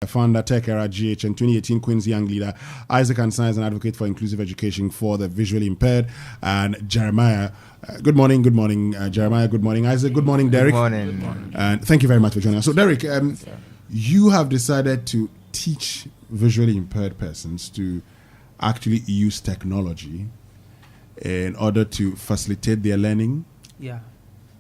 founder, Tech Era GH, and 2018 Queen's Young Leader. Isaac Ansah is an advocate for inclusive education for the visually impaired. And Jeremiah, good morning, Jeremiah, good morning, Isaac, good morning, Derek. Good morning. And thank you very much for joining us. So, Derek, you have decided to teach visually impaired persons to actually use technology in order to facilitate their learning. Yeah.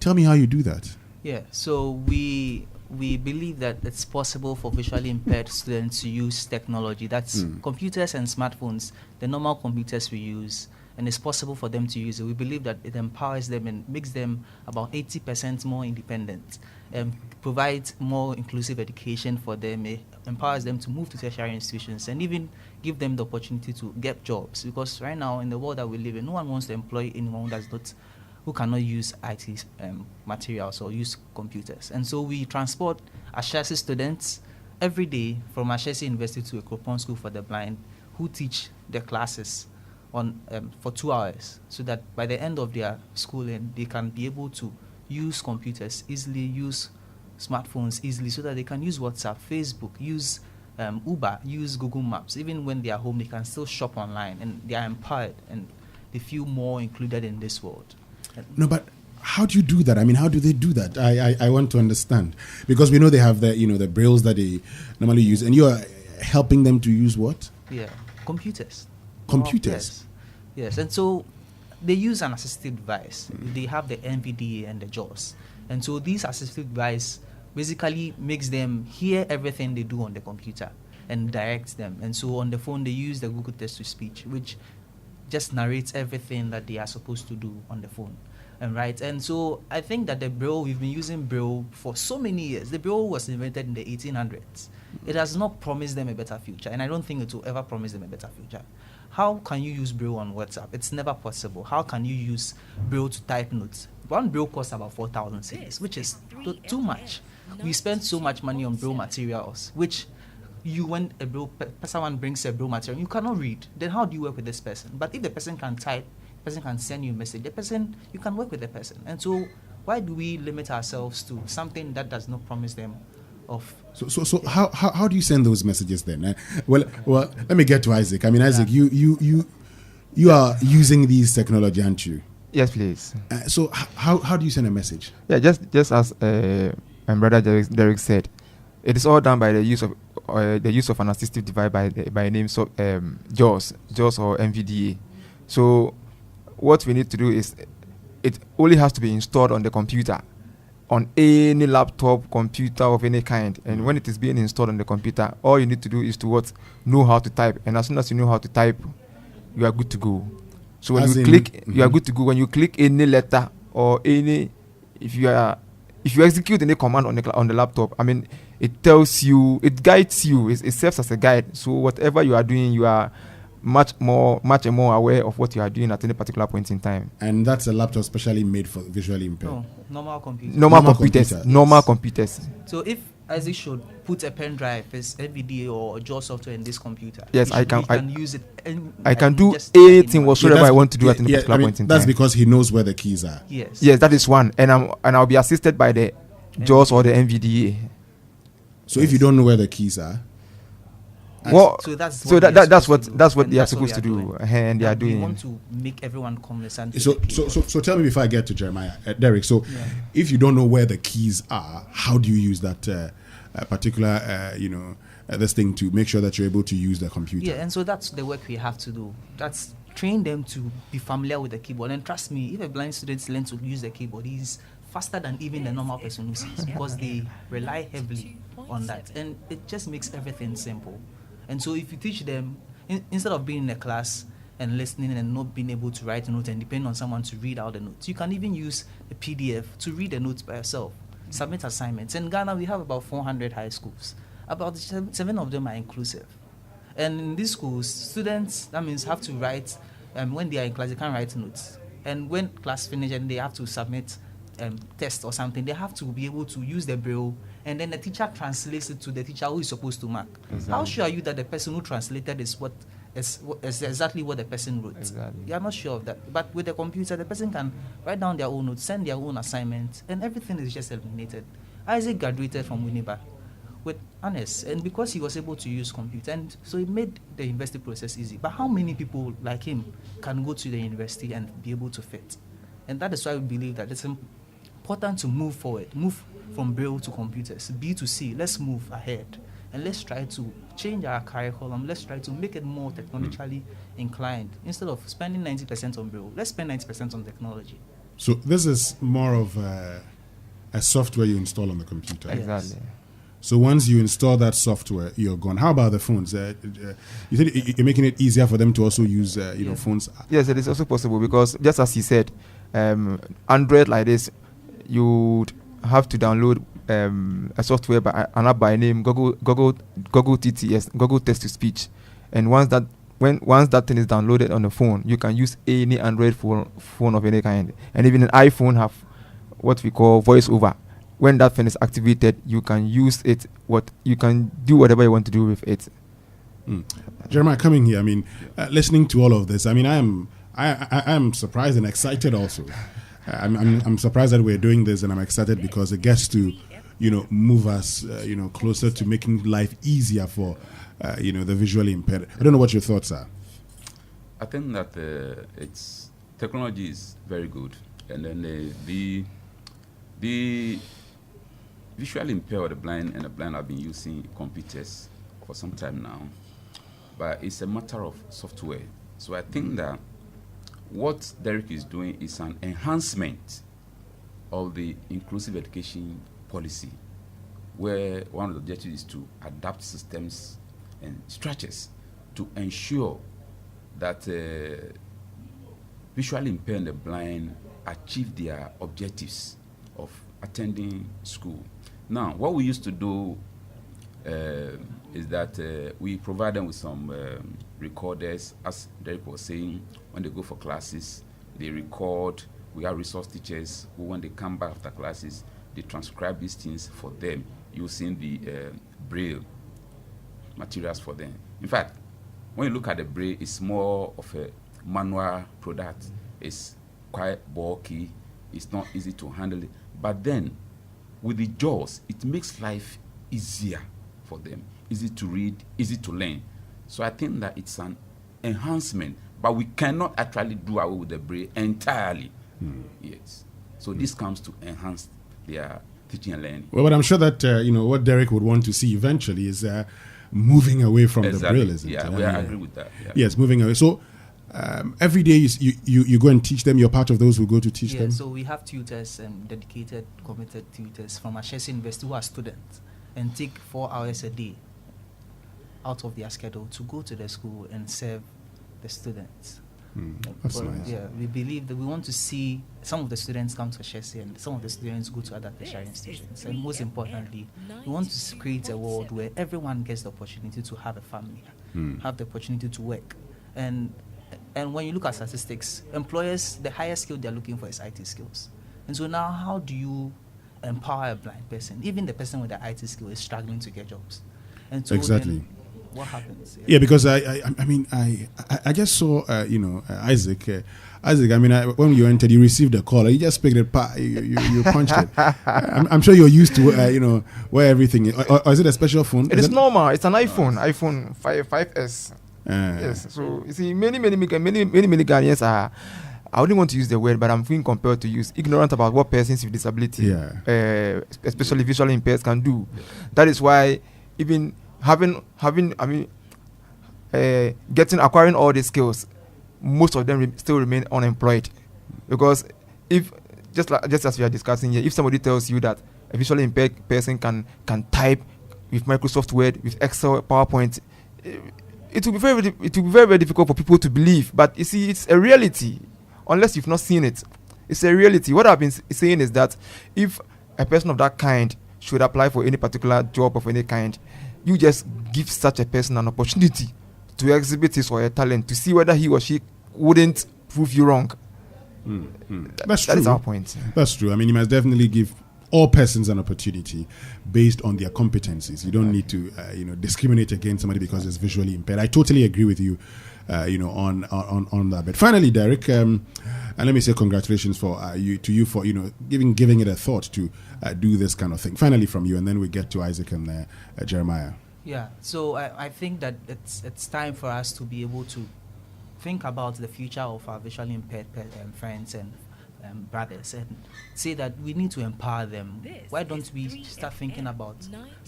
Tell me how you do that. Yeah. So we believe that it's possible for visually impaired students to use technology. That's computers and smartphones, the normal computers we use, and it's possible for them to use it. We believe that it empowers them and makes them about 80% more independent, provides more inclusive education for them. It empowers them to move to tertiary institutions and even give them the opportunity to get jobs. Because right now, in the world that we live in, no one wants to employ anyone who cannot use IT materials or use computers. And so we transport Ashesi students every day from Ashesi University to Ekropon School for the Blind, who teach their classes for 2 hours, so that by the end of their schooling, they can be able to use computers easily, use smartphones easily, so that they can use WhatsApp, Facebook, use Uber, use Google Maps. Even when they are home, they can still shop online, and they are empowered, and they feel more included in this world. No, but how do you do that? I mean, how do they do that? I want to understand, because we know they have the brailles that they normally use, and you are helping them to use what? Yeah, computers. Yes, and so they use an assistive device. They have the NVDA and the JAWS, and so these assistive device basically makes them hear everything they do on the computer and directs them. And so on the phone, they use the Google Text-to-Speech, which just narrates everything that they are supposed to do on the phone. And so I think that the braille, we've been using braille for so many years. The braille was invented in the 1800s. It has not promised them a better future, and I don't think it will ever promise them a better future. How can you use braille on WhatsApp? It's never possible. How can you use braille to type notes? One braille costs about 4,000 cedis, which is too much. We spend so much money on braille materials, which when someone brings a braille material, you cannot read. Then how do you work with this person? But if the person can type, the person can send you a message, you can work with the person. And so why do we limit ourselves to something that does not promise them of? So how do you send those messages then? Well, let me get to Isaac. I mean, Isaac, you are using these technology, aren't you? Yes, please. So how do you send a message? Yeah, just as my brother Derek said, it is all done by the use of an assistive device by name JAWS or NVDA. So what we need to do is, it only has to be installed on the computer, on any laptop, computer of any kind. And when it is being installed on the computer, all you need to do is to know how to type. And as soon as you know how to type, you are good to go. So when you click, you are good to go. When you click any letter or if you execute any command on the laptop, I mean, it tells you, it guides you, it serves as a guide. So whatever you are doing, you are much more aware of what you are doing at any particular point in time. And that's a laptop specially made for visually impaired? No, normal computers. Normal computers. So if Isaac should put a pen drive, his NVDA or JAWS software in this computer, yes, I can use it. I can do anything whatsoever I want to do at any particular point in time. That's because he knows where the keys are. Yes, that is one. And I'll be assisted by the JAWS or the NVDA. So if you don't know where the keys are, that's what they are supposed to do, and they are doing. We want to make everyone conversant. So tell me before I get to Jeremiah, Derek. So if you don't know where the keys are, how do you use that particular this thing to make sure that you're able to use the computer? Yeah, and so that's the work we have to do. That's train them to be familiar with the keyboard. And trust me, if a blind student learns to use the keyboard, he's faster than even the normal person who sees, because they rely heavily on that, and it just makes everything simple. And so if you teach them, instead of being in a class and listening and not being able to write a note and depend on someone to read out the notes, you can even use the PDF to read the notes by yourself, submit assignments. In Ghana, we have about 400 high schools. About 7 of them are inclusive. And in these schools, students, that means, have to write, when they are in class, they can't write notes. And when class finishes and they have to submit test or something, they have to be able to use the braille, and then the teacher translates it to the teacher who is supposed to mark. Exactly. How sure are you that the person who translated is exactly what the person wrote? Exactly. You are not sure of that. But with the computer, the person can write down their own notes, send their own assignments, and everything is just eliminated. Isaac graduated from Winneba with honest, and because he was able to use computer, and so it made the university process easy. But how many people like him can go to the university and be able to fit? And that is why we believe that it's important to move forward, move from Braille to computers, B2C. Let's move ahead, and let's try to change our curriculum. Let's try to make it more technologically inclined. Instead of spending 90% on Braille, let's spend 90% on technology. So this is more of a software you install on the computer. Exactly. So once you install that software, you're gone. How about the phones? You said you're making it easier for them to also use, phones. Yes, it is also possible because just as he said, Android like this, you'd have to download a software by an app by name Google TTS, Google Text to Speech, and once that thing is downloaded on the phone, you can use any Android phone of any kind, and even an iPhone have what we call voice over. When that thing is activated, you can use it. You can do whatever you want to do with it. Jeremiah, coming here, listening to all of this, I am surprised and excited also. I'm surprised that we're doing this, and I'm excited because it gets to, move us, closer to making life easier for, the visually impaired. I don't know what your thoughts are. I think that technology is very good, and then the visually impaired or the blind have been using computers for some time now, but it's a matter of software. So I think that what Derek is doing is an enhancement of the inclusive education policy, where one of the objectives is to adapt systems and structures to ensure that visually impaired and the blind achieve their objectives of attending school. Now, what we used to do is that we provide them with some recorders, as Derek was saying. When they go for classes, they record. We have resource teachers who, when they come back after classes, they transcribe these things for them using the Braille materials for them. In fact, when you look at the Braille, it's more of a manual product. It's quite bulky. It's not easy to handle it. But then, with the JAWS, it makes life easier for them. Easy to read, easy to learn. So I think that it's an enhancement, but we cannot actually do away with the Braille entirely. Yes. So this comes to enhance their teaching and learning. Well, but I'm sure that what Derek would want to see eventually is moving away from the Braille, isn't it? We agree with that. Yeah. Yes, moving away. So every day you go and teach them. You're part of those who go to teach them. So we have tutors and dedicated, committed tutors from Ashesi University who are students and take 4 hours a day out of their schedule to go to the school and serve the students. That's nice. Yeah, we believe that we want to see some of the students come to Ashesi and some of the students go to other tertiary institutions. And most importantly, we want to create a world where everyone gets the opportunity to have a family, have the opportunity to work. And when you look at statistics, employers, the highest skill they're looking for is IT skills. And so now, how do you empower a blind person? Even the person with the IT skill is struggling to get jobs. And so exactly. What happens? Yeah, because I just saw Isaac. When you entered, you received a call. You just picked it, you punched it. I'm sure you're used to where everything is. Or is it a special phone? It is normal. It's an iPhone 5S. Yes. So you see, many Ghanaians are. I wouldn't want to use the word, but I'm feeling compelled to use ignorant about what persons with disability, especially visually impaired, can do. That is why even acquiring all these skills, most of them still remain unemployed, because if just as we are discussing here, if somebody tells you that a visually impaired person can type with Microsoft Word, with Excel, PowerPoint, it will be very very difficult for people to believe. But you see, it's a reality. Unless you've not seen it, it's a reality. What I've been saying is that if a person of that kind should apply for any particular job of any kind, you just give such a person an opportunity to exhibit his or her talent, to see whether he or she wouldn't prove you wrong. That's true. That is our point. That's true. You must definitely give all persons an opportunity based on their competencies. You don't need to, discriminate against somebody because it's visually impaired. I totally agree with you, on that. But finally, Derek, And let me say congratulations for you for giving it a thought to do this kind of thing. Finally, from you, and then we get to Isaac and Jeremiah. Yeah, so I think that it's time for us to be able to think about the future of our visually impaired friends and brothers, and say that we need to empower them. Why don't we start thinking about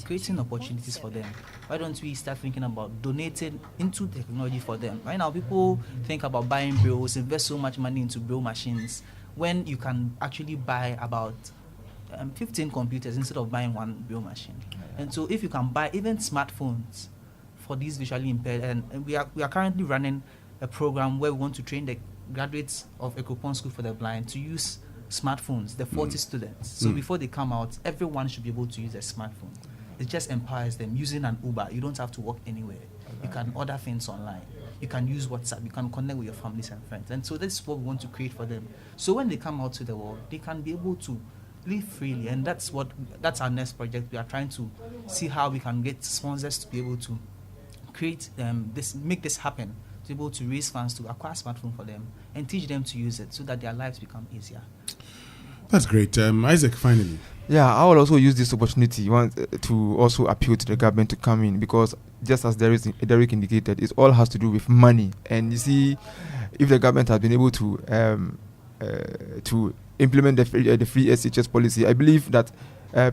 creating opportunities for them? Why don't we start thinking about donating into technology for them? Right now, people think about buying brailles, invest so much money into braille machines, when you can actually buy about 15 computers instead of buying one braille machine. And so if you can buy even smartphones for these visually impaired, and we are currently running a program where we want to train the graduates of Ekropon School for the Blind to use smartphones, the 40 students. So before they come out, everyone should be able to use a smartphone. It just empowers them. Using an Uber, you don't have to walk anywhere. You can order things online. You can use WhatsApp. You can connect with your families and friends. And so this is what we want to create for them. So when they come out to the world, they can be able to live freely. And that's our next project. We are trying to see how we can get sponsors to be able to create make this happen, to be able to raise funds to acquire smartphone for them and teach them to use it so that their lives become easier. That's great. Isaac, finally. Yeah, I will also use this opportunity to also appeal to the government to come in, because just as Derek indicated, it all has to do with money. And you see, if the government has been able to implement the free SHS policy, I believe that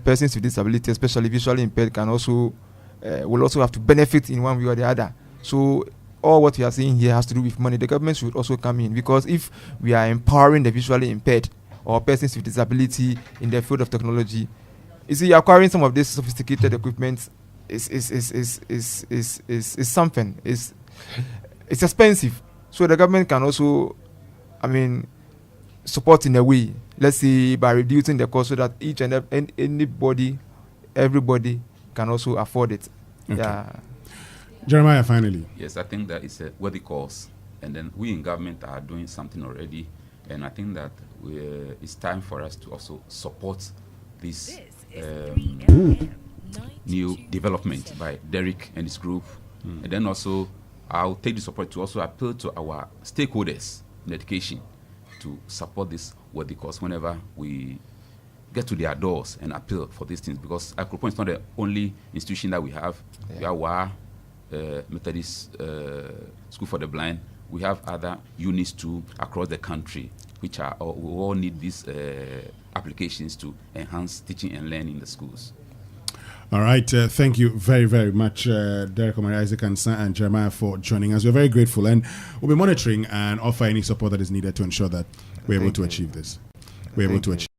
persons with disability, especially visually impaired, will also have to benefit in one way or the other. So all what we are saying here has to do with money. The government should also come in, because if we are empowering the visually impaired or persons with disability in the field of technology, you see, acquiring some of this sophisticated equipment is something. It's expensive. So the government can also, support in a way. Let's say by reducing the cost so that each and everybody can also afford it. Okay. Yeah. Jeremiah, finally. Yes, I think that it's a worthy cause, and then we in government are doing something already, and I think that it's time for us to also support this new development by Derek and his group, and then also I'll take the support to also appeal to our stakeholders in education to support this worthy cause whenever we get to their doors and appeal for these things, because Ekropon is not the only institution that we have. Yeah. We have WA, Methodist School for the Blind. We have other units too across the country, which we all need these applications to enhance teaching and learning in the schools. All right. Thank you very, very much, Derek, Omari, Isaac, and Jeremiah, for joining us. We're very grateful, and we'll be monitoring and offer any support that is needed to ensure that we're able to achieve this. We're able to achieve.